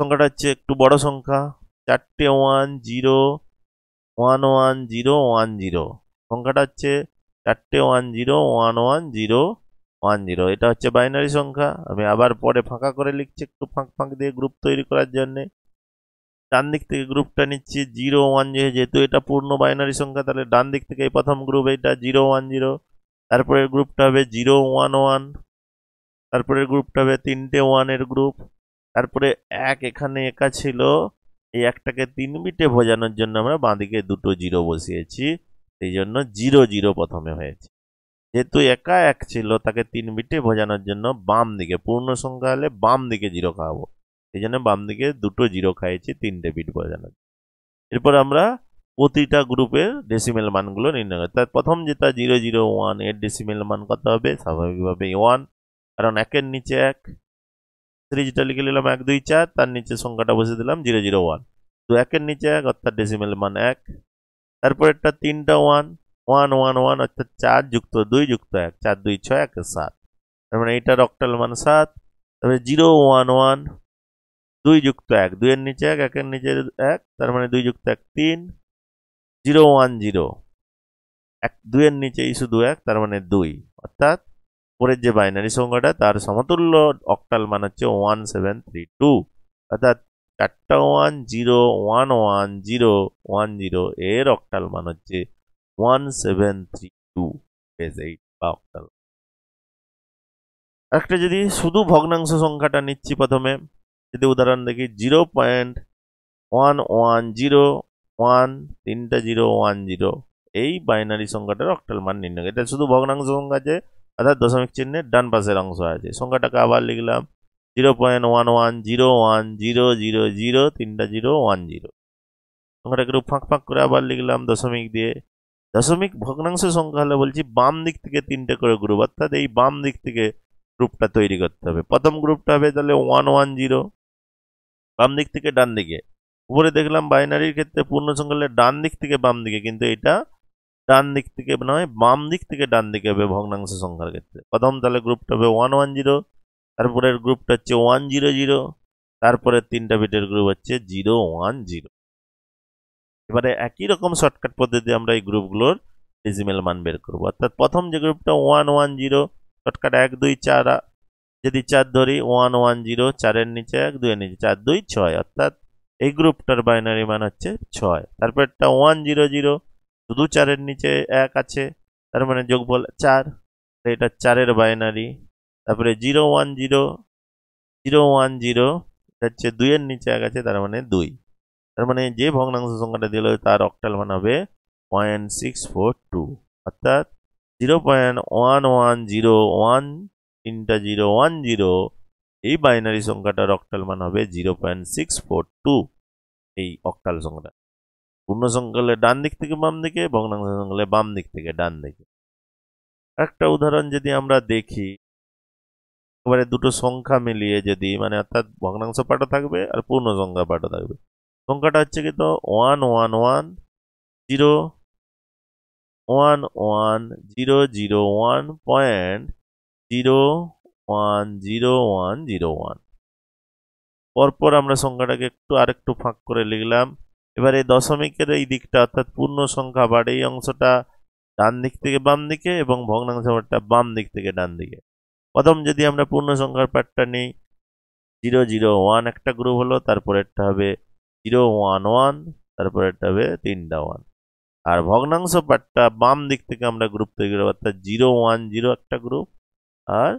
সংখ্যাটা হচ্ছে একটু বড় সংখ্যা, 4টে 110111010। সংখ্যাটা হচ্ছে 4টে 1011010। এটা হচ্ছে বাইনারি সংখ্যা। আমি আবার পরে ফাঁকা করে লিখছি, একটু ফাঁক ফাঁক দিয়ে গ্রুপ তৈরি করার জন্য। ডান দিক থেকে গ্রুপটা নিচ্ছি 01, যেহেতু এটা পূর্ণ বাইনারি সংখ্যা, তাহলে ডান দিক থেকে এই প্রথম গ্রুপ এটা 010। তারপরের গ্রুপটা হবে 011। তারপরের গ্রুপটা হবে 3টে 1 এর গ্রুপ। তারপরে 1 এখানে একা ছিল, এই একটাকে 3 বিটে বোঝানোর জন্য আমরা বাঁদিকে দুটো 0 বসিয়েছি, সেই জন্য 00 প্রথমে হয়েছে। যেহেতু একা 1 ছিল, তাকে 3 বিটে বোঝানোর জন্য বাম দিকে, পূর্ণ সংখ্যা হলে বাম দিকে 0 খাওয়াবো, সেই জন্য বাম দিকে দুটো 0 খাইয়েছি 3টে বিট বোঝানোর। এরপর আমরা প্রতিটা গ্রুপের ডেসিমেল মানগুলো নির্ণয় করি। তার প্রথম যেটা 001, এর ডেসিমেল মান কত হবে? স্বাভাবিকভাবে 1, কারণ 1-এর নিচে 1। সিরিজটা লিখে নিলাম 1 2 4, তার নিচে সংখ্যাটা বসে দিলাম 001। তো 1-এর নিচে 1 অর্থাৎ ডেসিমেল মান 1। তারপর একটা 3টা 1 1 1 1 অর্থাৎ 4 যুক্ত 2 যুক্ত 1, 4 2 6 1 7। তার মানে এইটার অক্টাল মান 7। তারপরে 011 2 যুক্ত 1, 2-এর নিচে 1 1-এর নিচে 1, তার মানে 2 যুক্ত 1 3। 010 2-এর নিচেই শুধু 1, তার মানে 2। অর্থাৎ পরের যে বাইনারি সংখ্যাটা, তার সমতুল্য অক্টাল মান হচ্ছে 1732। অর্থাৎ 4টা 1011010 এর অক্টাল মান হচ্ছে 1732 বা অক্টাল। একটা যদি শুধু ভগ্নাংশ সংখ্যাটা নিচ্ছি, প্রথমে যদি উদাহরণ দেখি 0.1101 তিনটা 010, এই বাইনারি সংখ্যাটার অক্টাল মান নির্ণয়। এটা শুধু ভগ্নাংশ সংখ্যা আছে, অর্থাৎ দশমিক চিহ্নের ডান পাশের অংশ আছে। সংখ্যাটাকে আবার লিখলাম 0.11010000 তিনটা 010। সংখ্যাটাকে একটু ফাঁক ফাঁক করে আবার লিখলাম দশমিক দিয়ে। দশমিক ভগ্নাংশ সংখ্যা হলে বলছি বাম দিক থেকে তিনটে করে গ্রুপ, অর্থাৎ এই বাম দিক থেকে গ্রুপটা তৈরি করতে হবে। প্রথম গ্রুপটা হবে তাহলে 110, বাম দিক থেকে ডান দিকে। উপরে দেখলাম বাইনারির ক্ষেত্রে পূর্ণ সংখ্যা হলে ডান দিক থেকে বাম দিকে, কিন্তু এটা ডান দিক থেকে নয়, বাম দিক থেকে ডান দিকে হবে ভগ্নাংশ সংখ্যার ক্ষেত্রে। প্রথম তাহলে গ্রুপটা হবে 110, তারপরের গ্রুপটা হচ্ছে 100, তারপরে তিনটা বিটের গ্রুপ হচ্ছে 010। এবারে একই রকম শর্টকাট পদ্ধতি আমরা এই গ্রুপগুলোর ডেসিমেল মান বের করবো। অর্থাৎ প্রথম যে গ্রুপটা 110, শর্টকাট 1 2 4, যদি 4 ধরি 110, 4-এর নিচে 1, 2-এর নিচে 4, 2 6, অর্থাৎ এই গ্রুপটার বাইনারি মান হচ্ছে 6। তারপরটা 100, শুধু 4-এর নিচে 1 আছে, তার মানে যোগফল 4, এটা 4-এর বাইনারি। তারপরে 010, এটা হচ্ছে 2-এর নিচে 1 আছে, তার মানে 2। তার মানে যে ভগ্নাংশ সংখ্যাটা দিল তার অক্টাল মান হবে 0.642, অর্থাৎ 0.1101 তিনটা 010, এই বাইনারি সংখ্যাটার অক্টাল মান হবে 0.642। এই অক্টাল সংখ্যাটা পূর্ণ সংখ্যা হলে ডান দিক থেকে বাম দিকে, ভগ্নাংশ সংখ্যা হলে বাম দিক থেকে ডান দিকে। একটা উদাহরণ যদি আমরা দেখি, এবারে দুটো সংখ্যা মিলিয়ে যদি, মানে অর্থাৎ ভগ্নাংশ পাঠও থাকবে আর পূর্ণ সংখ্যা পাঠও থাকবে। সংখ্যাটা হচ্ছে কিন্তু 1111001.0100101। পরপর আমরা সংখ্যাটাকে আরেকটু ফাঁক করে লিখলাম। এবার এই দশমিকের এই দিকটা, অর্থাৎ পূর্ণ সংখ্যা আবার এই অংশটা ডান দিক থেকে বাম দিকে এবং ভগ্নাংশ পাঠটা বাম দিক থেকে ডান দিকে। প্রথম যদি আমরা পূর্ণ সংখ্যার পাঠটা নিই, 001 একটা গ্রুপ হলো, তারপরেরটা হবে 011, তারপরেরটা হবে 3টা 1। আর ভগ্নাংশ পাঠটা বাম দিক থেকে আমরা গ্রুপ তৈরি করবো, অর্থাৎ 010 একটা গ্রুপ আর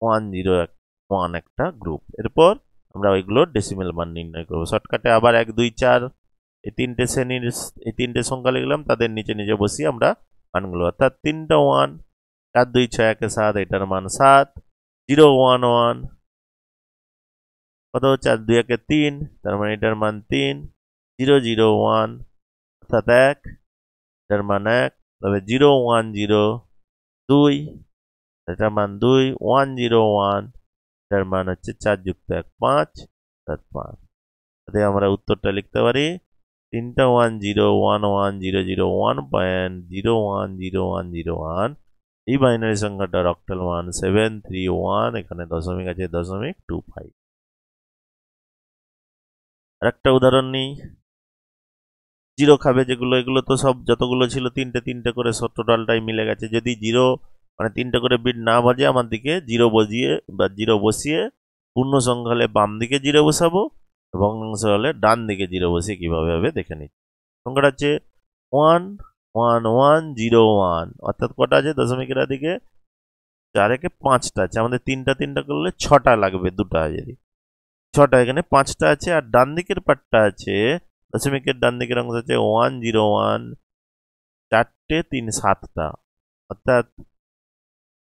101 একটা গ্রুপ। এরপর আমরা ওইগুলোর ডেসিমেল মান নির্ণয় করবো। শর্টকাটে আবার 1 2 4 এই তিনটে শ্রেণীর এই তিনটে সংখ্যা লিখলাম, তাদের নিচে নিচে বসিয়ে আমরা মানগুলো, অর্থাৎ 3টা 1, 4 2 6 1 7, এটার মান 7। 011 কত, 4 2 1 3, তার মানে এটার মান 3। 001 অর্থাৎ 1, এটার মান 1। তবে 010 2, এটার মান 2। 101 এটার মান হচ্ছে 4 যুক্ত 1 5, অর্থাৎ 5। তাতে আমরা উত্তরটা লিখতে পারি 3টা 1011001.010101। এই বাইনারি সংখ্যাটার অক্টাল মান 731, এখানে দশমিক আছে 0.25। আরেকটা উদাহরণ নিই, জিরো খাবে যেগুলো, এগুলো তো সব যতগুলো ছিল তিনটে তিনটে করে সব টোটালটাই মিলে গেছে। যদি জিরো মানে তিনটে করে বিট না বাজে, আমার দিকে জিরো বসিয়ে পূর্ণ সংখ্যা হলে বাম দিকে জিরো বসাবো, ভগ্নাংশ হলে ডান দিকে জিরো বসিয়ে কিভাবে হবে দেখে নিচ্ছি। সংখ্যাটা হচ্ছে 11101, অর্থাৎ কটা আছে দশমিকের দিকে 4 একে 5টা আছে, আমাদের তিনটা তিনটা করলে 6টা লাগবে, 2টা যদি 6টা, এখানে 5টা আছে। আর ডান দিকের পার্টটা আছে, দশমিকের ডান দিকের অংশ আছে 101, 4টে 3 7টা, অর্থাৎ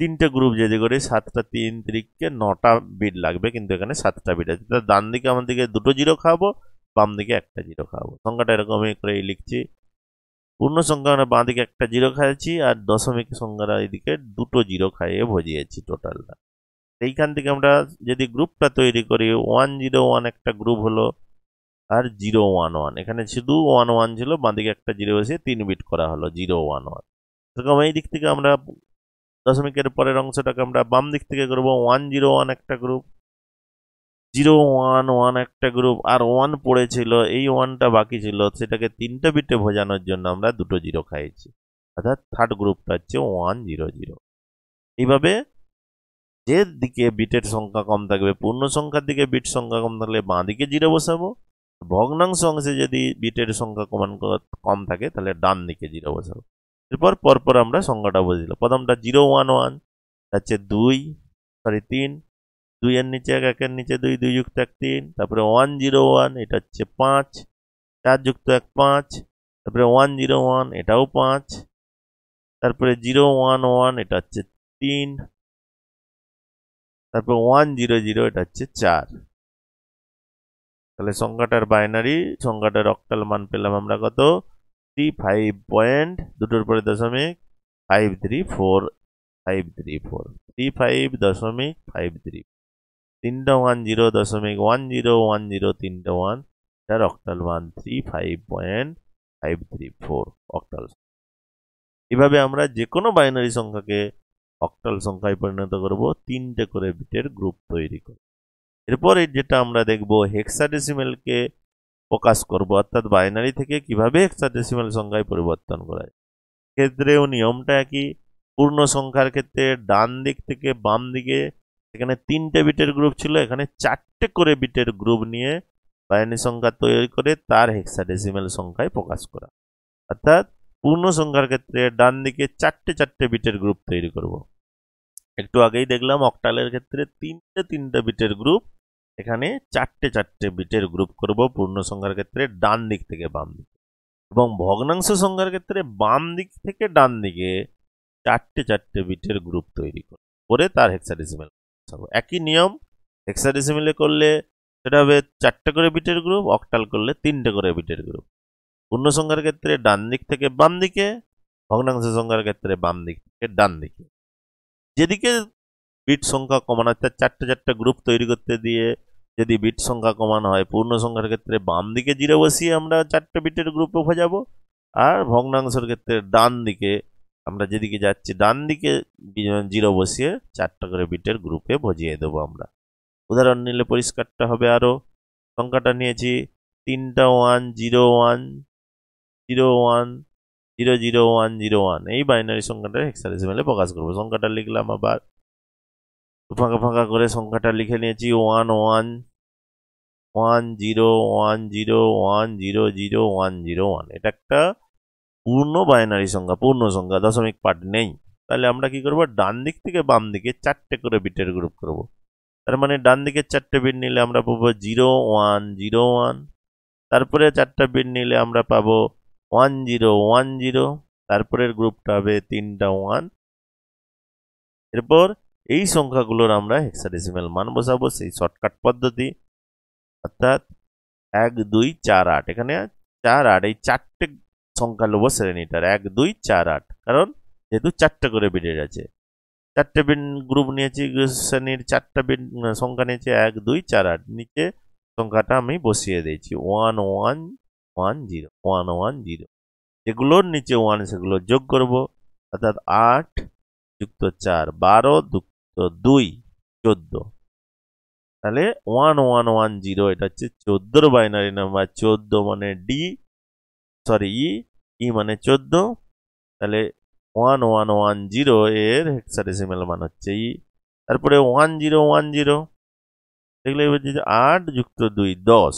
তিনটে গ্রুপ যদি করি 7টা 3 3কে 9টা বিট লাগবে, কিন্তু এখানে 7টা বিট আছে। ডান দিকে আমার দিকে দুটো জিরো খাবো, বাম দিকে একটা জিরো খাবো। সংখ্যাটা এরকমই করে লিখছি। পূর্ণ সংখ্যা মানে বাঁ দিকে একটা জিরো খাইছি, আর দশমিক সংখ্যাটা এইদিকে দুটো জিরো খাইয়ে ভজিয়েছি টোটালটা। এইখান থেকে আমরা যদি গ্রুপটা তৈরি করি, 101 একটা গ্রুপ হলো, আর 011 এখানে শুধু 11 ছিল, বাঁদিকে একটা জিরো বসে 3 বিট করা হলো 011। এরকম এই দিক থেকে আমরা দশমিকের পরের অংশটাকে আমরা বাম দিক থেকে করবো, 101 একটা গ্রুপ, 011 একটা গ্রুপ, আর 1 পড়েছিল, এই 1টা বাকি ছিল, সেটাকে 3টে বিটে ভোজানোর জন্য আমরা দুটো জিরো খাইছি, অর্থাৎ থার্ড গ্রুপটা হচ্ছে 100। এইভাবে যে দিকে বিটের সংখ্যা কম থাকবে, পূর্ণ সংখ্যার দিকে বিট সংখ্যা কম থাকলে বাঁ দিকে জিরো বসাবো, ভগ্নাংশ অংশে যদি বিটের সংখ্যা কম থাকে তাহলে ডান দিকে জিরো বসাবো। এরপর পরপর আমরা সংখ্যাটা বুঝলাম। প্রথমটা 011 হচ্ছে 2, সরি 3, 2 এর নিচে 1, 1 এর নিচে 2, 2 যুক্ত 1 3, তারপরে 1 0 1 এটা হচ্ছে 5, 4 যুক্ত 1 5, তারপরে 1 0 1 এটাও 5, তারপরে 0 1 1 এটা হচ্ছে 3, তারপর 1 0 0 এটা হচ্ছে 4। তাহলে সংখ্যাটার বাইনারি, সংখ্যাটার অক্টাল মান পেলাম আমরা কত? 35 পয়েন্ট দুটোর পরে দশমিক 534 534 35.534, তিনটা 1 0.1010 তিনটা 1, যার অক্টাল মান 35.534 অক্টাল। এভাবে আমরা যে কোনো বাইনারি সংখ্যাকে অক্টাল সংখ্যায় পরিণত করব, 3টে করে বিটের গ্রুপ তৈরি করে। এরপর যেটা আমরা দেখব হেক্সাডেসিমেলকে প্রকাশ করব, অর্থাৎ বাইনারি থেকে কিভাবে হেক্সাডেসিমেল সংখ্যায় পরিবর্তন করা যায়। ক্ষেত্রেও নিয়মটা একই। পূর্ণ সংখ্যার ক্ষেত্রে ডান দিক থেকে বাম দিকে এখানে 3টে বিটের গ্রুপ ছিল, এখানে 4টে করে বিটের গ্রুপ নিয়ে বাইনারি সংখ্যা তৈরি করে তার হেক্সাডেসিমেল সংখ্যায় প্রকাশ করা। অর্থাৎ পূর্ণ সংখ্যার ক্ষেত্রে ডান দিকে 4টে বিটের গ্রুপ তৈরি করব। একটু আগেই দেখলাম অক্টালের ক্ষেত্রে 3টে বিটের গ্রুপ, এখানে 4টে বিটের গ্রুপ করব পূর্ণ সংখ্যার ক্ষেত্রে ডান দিক থেকে বাম দিকে, এবং ভগ্নাংশ সংখ্যার ক্ষেত্রে বাম দিক থেকে ডান দিকে 4টে বিটের গ্রুপ তৈরি করে তার হেক্সাডেসিমেল। একই নিয়ম, হেক্সাডেসিমেলে করলে সেটা হবে 4টে করে বিটের গ্রুপ, অক্টাল করলে 3টে করে বিটের গ্রুপ। পূর্ণ সংখ্যার ক্ষেত্রে ডান দিক থেকে বাম দিকে, ভগ্নাংশ সংখ্যার ক্ষেত্রে বাম দিক থেকে ডান দিকে। যেদিকে বিট সংখ্যা কমানো, অর্থাৎ 4টে গ্রুপ তৈরি করতে দিয়ে যদি বিট সংখ্যা কমানো হয়, পূর্ণ সংখ্যার ক্ষেত্রে বাম দিকে 0 বসিয়ে আমরা 4টে বিটের গ্রুপে বোঝাবো, আর ভগ্নাংশের ক্ষেত্রে ডান দিকে আমরা যেদিকে যাচ্ছি ডান দিকে 0 বসিয়ে 4টে করে বিটের গ্রুপে বুঝিয়ে দেবো আমরা। উদাহরণ নিলে পরিষ্কারটা হবে আরো। সংখ্যাটা নিয়েছি 3টা 1 0 1 0 1 0 0 1 0 1, এই বাইনারি সংখ্যাটা হেক্সাডেসিমেলে প্রকাশ করবো। সংখ্যাটা লিখলাম, আবার ফাঁকা ফাঁকা করে সংখ্যাটা লিখে নিয়েছি 1 1 1 0 1 0 1 0 0 1 0 1। এটা একটা পূর্ণ বাইনারি সংখ্যা, পূর্ণ সংখ্যা, দশমিক পার্ট নেই। তাহলে আমরা কি করব, ডান দিক থেকে বাম দিকে 4টে করে বিটের গ্রুপ করব। তার মানে ডান দিকে 4টে বিট নিলে আমরা পাবো 0 1 0 1, তারপরে 4টে বিট নিলে আমরা পাবো 1 0 1 0, তারপরের গ্রুপটা হবে 3টা 1। এরপর এই সংখ্যাগুলোর আমরা হেক্সাডেসিমেল মান বসাবো, সেই শর্টকাট পদ্ধতি, অর্থাৎ 1 2 4 8। এখানে 4 8 এই 4টে সংখ্যা লব শ্রেণীটার 1 2 4 8, কারণ যেহেতু 4টে করে বিটের আছে, 4টে বিট গ্রুপ নিয়েছি, শ্রেণীর 4টে বিট সংখ্যা নিয়েছি 1 2 4 8। নিচে সংখ্যাটা আমি বসিয়ে দিয়েছি 1 1 1 0 1 1 0। যেগুলোর নিচে 1 সেগুলো যোগ করব, অর্থাৎ 8 যুক্ত 4 12 যুক্ত 2 14। তাহলে 1 1 1 0 এটা হচ্ছে 14 বাইনারি নাম্বার। 14 মানে ই মানে 14। তাহলে 1 1 1 0 এর হেক্সাডেসিমেল মান হচ্ছে ই। তারপরে 1 0 1 0, দেখলে বলছি যে 8 যুক্ত 2 10,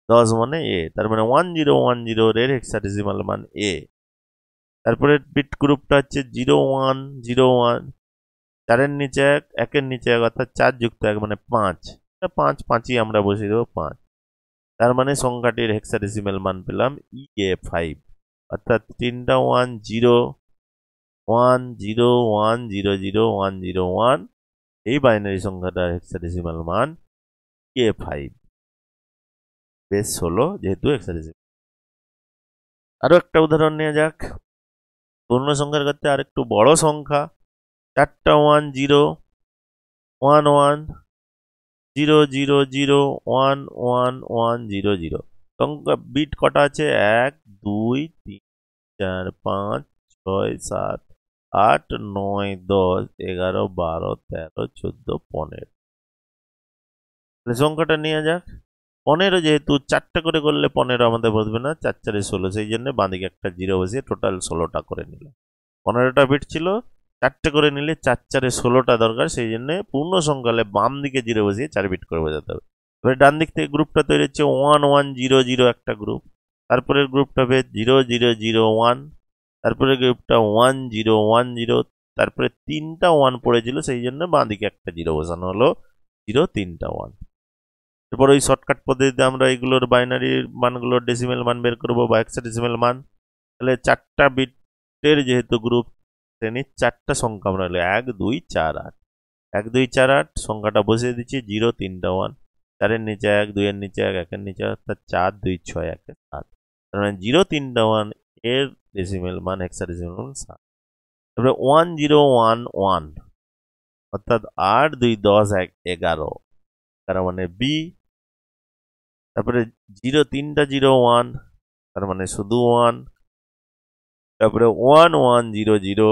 10 মানে এ, তার মানে 1 0 1 0 এর হেক্সাডেসিমেল মান এ। তারপরে বিট গ্রুপটা হচ্ছে 0 1 0 1, 4 এর নিচে 1, 1 এর নিচে 1, অর্থাৎ 4 যুক্ত 1 মানে 5, 5 5ই আমরা বসিয়ে দেবো 5। তার মানে সংখ্যাটির হেক্সাডেসিমেল মান পেলাম EA5, অর্থাৎ 3টা 1 0 1 0 1 0 0 1 0 1, এই বাইনারি সংখ্যাটার হেক্সাডেসিমেল মান EA5, বেশ 16 যেহেতু হেক্সাডেসিমেল। আরো একটা উদাহরণ নেওয়া যাক। পূর্ণ সংখ্যার ক্ষেত্রে আর একটু বড় সংখ্যা, 4টা 1 0 1 1 0 0 0 1 1 1 0 0। সংখ্যা বিট কটা আছে, 1 2 3 4 5 6 7 8 9 10 11 12 13 14 15। সংখ্যাটা নিয়ে যাক 15, যেহেতু 4টে করে করলে 15 আমাদের বসবে না, 4 4 16, সেই জন্য বাঁদিকে একটা 0 বসিয়ে টোটাল 16টা করে নিলাম। 15টা বিট ছিল, 4টে করে নিলে 4 4 16টা দরকার, সেই জন্য পূর্ণ সংখ্যা হলে বাম দিকে 0 বসিয়ে 4 বিট করে বোঝাতে হবে। এবার ডান দিক থেকে গ্রুপটা তৈরি হচ্ছে 1 1 0 0 একটা গ্রুপ, তারপরে গ্রুপটা হবে 0 0 0 1, তারপরে গ্রুপটা 1 0 1 0, তারপরে 3টা 1 পড়েছিল, সেই জন্য বাঁ দিকে একটা 0 বসানো হলো, 0 3টা 1। এরপর ওই শর্টকাট পদ্ধতিতে আমরা এইগুলোর বাইনারির মানগুলোর ডেসিমেল মান বের করবো বা হেক্সাডেসিমেল মান। তাহলে 4টা বিটের যেহেতু গ্রুপ শ্রেণীর 4টা সংখ্যা আমরা হলো 1 2 4 8, 1 2 4 8 সংখ্যাটা বসিয়ে দিচ্ছি, 0 3টা 1, 4-এর নিচে 1, 2-এর নিচে 1, 1-এর নিচে অর্থাৎ 4 2 6 1 7। তার মানে 0 3টা 1 এর ডেসিমেল মান হেক্সাডেসিমেল মান 7। তারপরে 1 0 1 1 অর্থাৎ 8 2 10 1 11, তার মানে বি। তারপরে 0 3টা 0 1, তার মানে শুধু 1। তারপরে 1 1 0 0,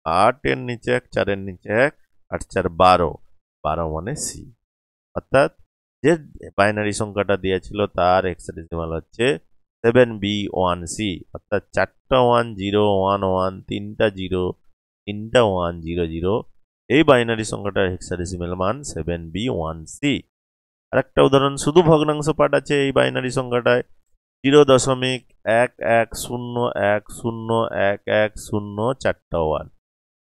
8-এর নিচে 1, 4-এর নিচে 1, 8 4 12, 12 মানে সি। অর্থাৎ যে বাইনারি সংখ্যাটা দিয়েছিল তার হেক্সাডেসিমাল হচ্ছে 7B1C, অর্থাৎ 4টা 1 0 1 1, 3টা 0 3টা 1 0 0, এই বাইনারি সংখ্যাটার হেক্সাডেসিমাল মান 7B1C। আরেকটা উদাহরণ, শুধু ভগ্নাংশ পাঠ আছে এই বাইনারি সংখ্যাটায়, 0.11011011 4টা 1।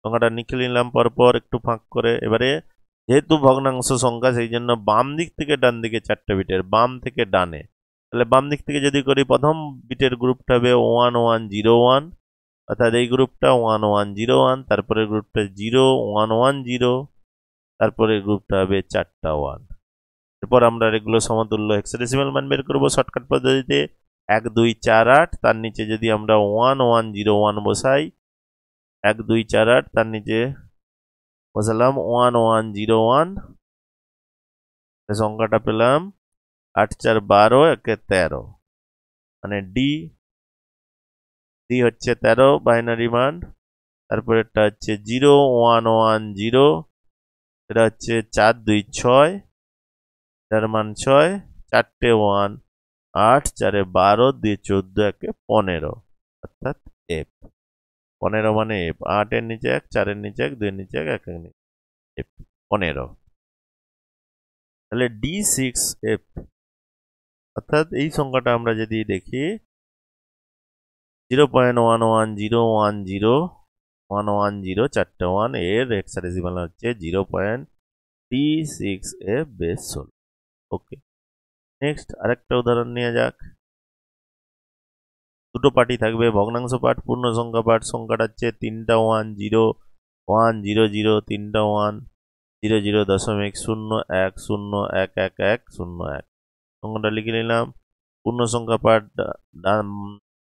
সংখ্যাটা লিখে নিলাম পরপর একটু ফাঁক করে। এবারে যেহেতু ভগ্নাংশ সংখ্যা সেই জন্য বাম দিক থেকে ডান দিকে 4টা বিটের, বাম থেকে ডানে। তাহলে বাম দিক থেকে যদি করি, প্রথম বিটের গ্রুপটা হবে 1 1 0 1, অর্থাৎ এই গ্রুপটা 1 1 0 1, তারপরে গ্রুপটা 0 1 1 0, তারপরে গ্রুপটা হবে 4টা 1। এরপর আমরা এগুলো সমতুল্য হেক্সাডেসিমাল মান বের করবো শর্টকাট পদ্ধতিতে। 1 2 4 8, তার নিচে যদি আমরা 1 1 0 1 বসাই, 1 2 4 8, তার নিচে বসালাম 1 1 0 1, সংখ্যাটা পেলাম 8 4 12 1 13, মানে ডি হচ্ছে 13 বাইনারি মান। তারপরে এটা হচ্ছে 0 1 1 0, এটা হচ্ছে 4 2 6, এটার মান 6, 4টে 1, 8 4 12 2 14 1 15, অর্থাৎ এফ। 15 মানে এফ, 8-এর নিচে 1, 4-এর নিচে 1, 2-এর নিচে 1, 1-এর নিচে এফ 15। তাহলে D6F, অর্থাৎ এই সংখ্যাটা আমরা যদি দেখি 0.11010110 4টা 1 এর হেক্সাডেসিমাল হচ্ছে 0.D6F বেস 16। ওকে, নেক্সট আরেকটা উদাহরণ নেওয়া যাক। দুটো পার্টি থাকবে, ভগ্নাংশ পাঠ, পূর্ণ সংখ্যা পাঠ। সংখ্যাটা হচ্ছে 3টা 1 0 1 0 0, 3টা 1 0 0 দশমিক 0 1 0 1 1 1 0 1। সংখ্যাটা লিখে নিলাম। পূর্ণ সংখ্যা পাঠ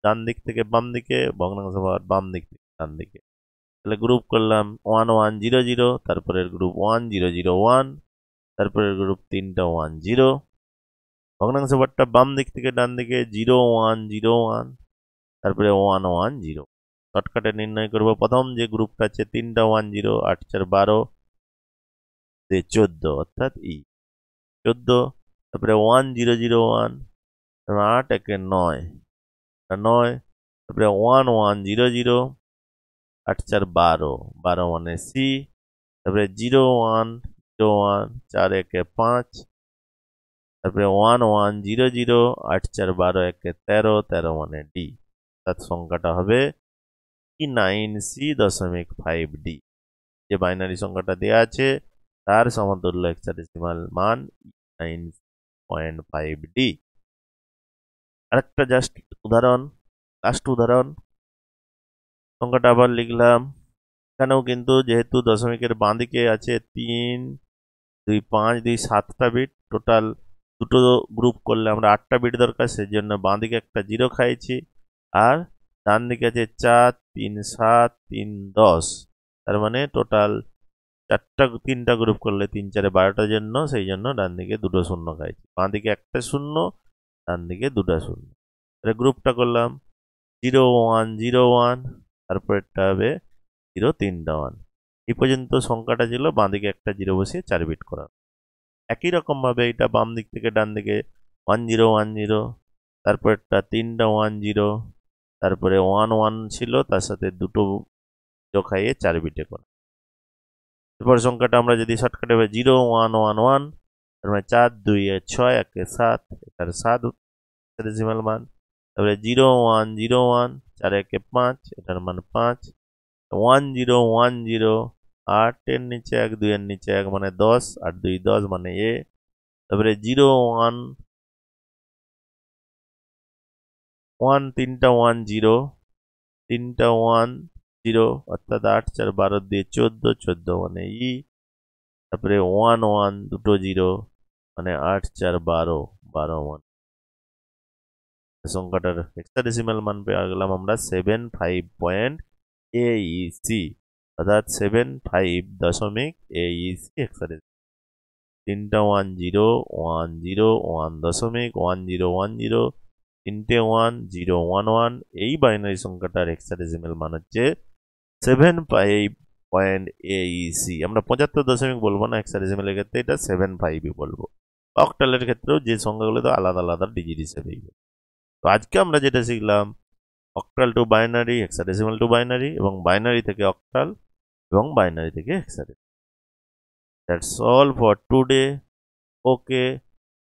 ডান দিক থেকে বাম দিকে, ভগ্নাংশ পাঠ বাম দিক থেকে ডান দিকে। তাহলে গ্রুপ করলাম 1 1 0 0, তারপরে গ্রুপ 1 0 0 1, তারপরে গ্রুপ 3টা 1 0। ভগ্নাংশ পাঠটা বাম দিক থেকে ডান দিকে 0 1 0 1, তারপরে 1 1 0। শর্টকাটে নির্ণয় করব। প্রথম যে গ্রুপটা আছে 3টা 1 0, 8 4 12 14, অর্থাৎ ই 14। তারপরে 1 0 0 1, 8 1 9 9, তারপরে 1 1 0 0, 8 4 12 12 মানে সি। তারপরে 0 1 0 1, 4 1 5, তারপরে 1 1 0 0, 8 4 12 1 13 13 মানে ডি। তার সংখ্যাটা হবে E9C.5D। যে বাইনারি সংখ্যাটা দেওয়া আছে তার সমতুল্য হেক্সাডেসিমাল মান E9.5D। আরেকটা জাস্ট উদাহরণ, লাস্ট উদাহরণ। সংখ্যাটা আবার লিখলাম। এখানেও কিন্তু যেহেতু দশমিকের বাঁ দিকে আছে 3 2 5 2 7টা বিট, টোটাল দুটো গ্রুপ করলে আমরা 8টা বিট দরকার, সেই জন্য বাঁ দিকে একটা 0 খাইছি। আর ডান দিকে আছে 4 3 7 3 10, তার মানে টোটাল 3টা গ্রুপ করলে 3 4 12টার জন্য, সেই জন্য ডান দিকে দুটো শূন্য খাইছি। বাঁ দিকে একটা শূন্য, ডান দিকে দুটা শূন্য। তাহলে গ্রুপটা করলাম 0 1 0 1, তারপর এটা হবে 0 3টা 1। এই পর্যন্ত সংখ্যাটা ছিল, বাঁ দিকে একটা 0 বসিয়ে 4 বিট করা। একই রকম ভাবে এটা বাম দিক থেকে ডান দিকে 1 0 1 0, তারপর একটা 3টা 1 0, তারপরে 1 1 ছিল, তার সাথে দুটো 0 খাইয়ে 4 বিটে করা। এরপর সংখ্যাটা আমরা যদি শর্টকাটে 0 1 1 1, তার মানে 4 2 6 1 7, এটার 7 ডেসিমাল মান। তারপরে 0 1 0 1, 4 1 5, এটার মান 5। 1010 8 এর নিচে 1 2 এর নিচে 1 মানে 10 8 2 10 মানে এ। তারপরে 0 1 1 তিনটা 1 0 তিনটা 1 0 অর্থাৎ 8 4 12 দিয়ে 14 14 মানে ই। তারপরে 1 1 দুটো 0 মানে 8 4 12 12 মানে সংখ্যাটার হেক্সাডেসিমাল মান পেয়ে গেলাম আমরা 75.AEC অর্থাৎ 75.AEC হেক্সাডেসিমাল। তিনটা 1 0 1 0 1 দশমিক 1 0 1 0 তিনটে 1 0 1 1 এই বাইনারি সংখ্যাটার হেক্সাডেসিমাল মান হচ্ছে 75.AEC। আমরা 75 দশমিক বলবো না হেক্সাডেসিমালের ক্ষেত্রে, এটা 75ই বলবো। অক্টালের ক্ষেত্রেও যে সংখ্যাগুলো তো আলাদা আলাদা ডিজিট হিসেবেই। তো আজকে আমরা যেটা শিখলাম octal two binary, hexadecimal two binary এবং বাইনারি থেকে অক্টাল এবং বাইনারি থেকে hexadecimal. That's all for today. Okay.